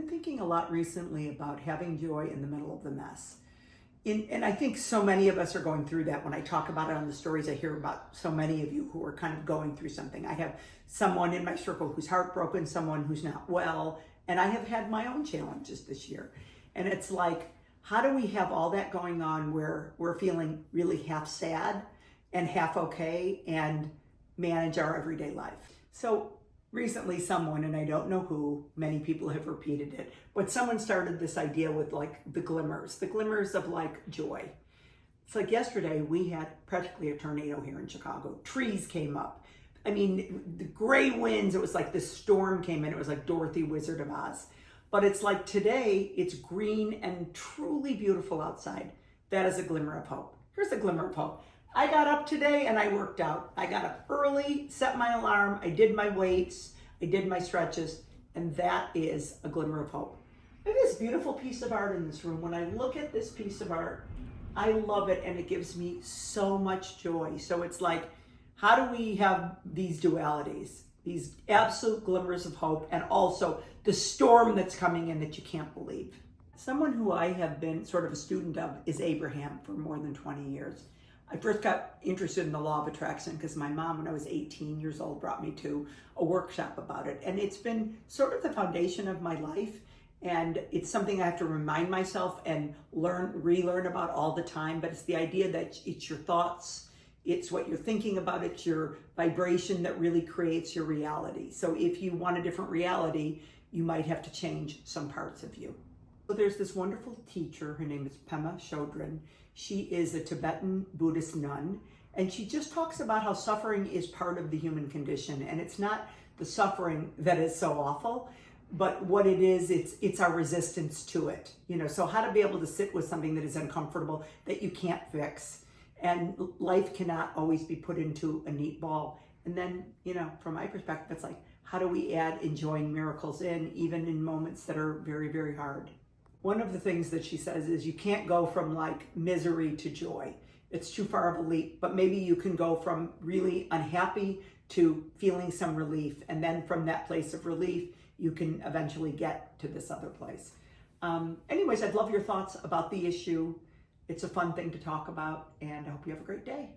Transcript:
been thinking a lot recently about having joy in the middle of the mess. And I think so many of us are going through that. When I talk about it on the stories, I hear about so many of you who are kind of going through something. I have someone in my circle who's heartbroken, someone who's not well, and I have had my own challenges this year. And it's like, how do we have all that going on where we're feeling really half sad and half okay and manage our everyday life? So recently someone, and I don't know who, many people have repeated it, but someone started this idea with like the glimmers of like joy. It's like yesterday we had practically a tornado here in Chicago. Trees came up. I mean, the gray winds, it was like this storm came in. It was like Dorothy, Wizard of Oz. But it's like today, it's green and truly beautiful outside. That is a glimmer of hope. Here's a glimmer of hope. I got up today and I worked out. I got up early, set my alarm, I did my weights, I did my stretches, and that is a glimmer of hope. Look at this beautiful piece of art in this room. When I look at this piece of art, I love it and it gives me so much joy. So it's like, how do we have these dualities, these absolute glimmers of hope, and also the storm that's coming in that you can't believe? Someone who I have been sort of a student of is Abraham for more than 20 years. I first got interested in the law of attraction because my mom, when I was 18 years old, brought me to a workshop about it. And it's been sort of the foundation of my life. And it's something I have to remind myself and relearn about all the time. But it's the idea that it's your thoughts, it's what you're thinking about, it's your vibration that really creates your reality. So if you want a different reality, you might have to change some parts of you. So there's this wonderful teacher, her name is Pema Chodron. She is a Tibetan Buddhist nun, and she just talks about how suffering is part of the human condition, and it's not the suffering that is so awful, but what it is, it's our resistance to it. So how to be able to sit with something that is uncomfortable, that you can't fix, and life cannot always be put into a neat ball. And then, from my perspective, it's like, how do we add enjoying miracles in, even in moments that are very, very hard? One of the things that she says is you can't go from like misery to joy. It's too far of a leap, but maybe you can go from really unhappy to feeling some relief. And then from that place of relief, you can eventually get to this other place. Anyways, I'd love your thoughts about the issue. It's a fun thing to talk about, and I hope you have a great day.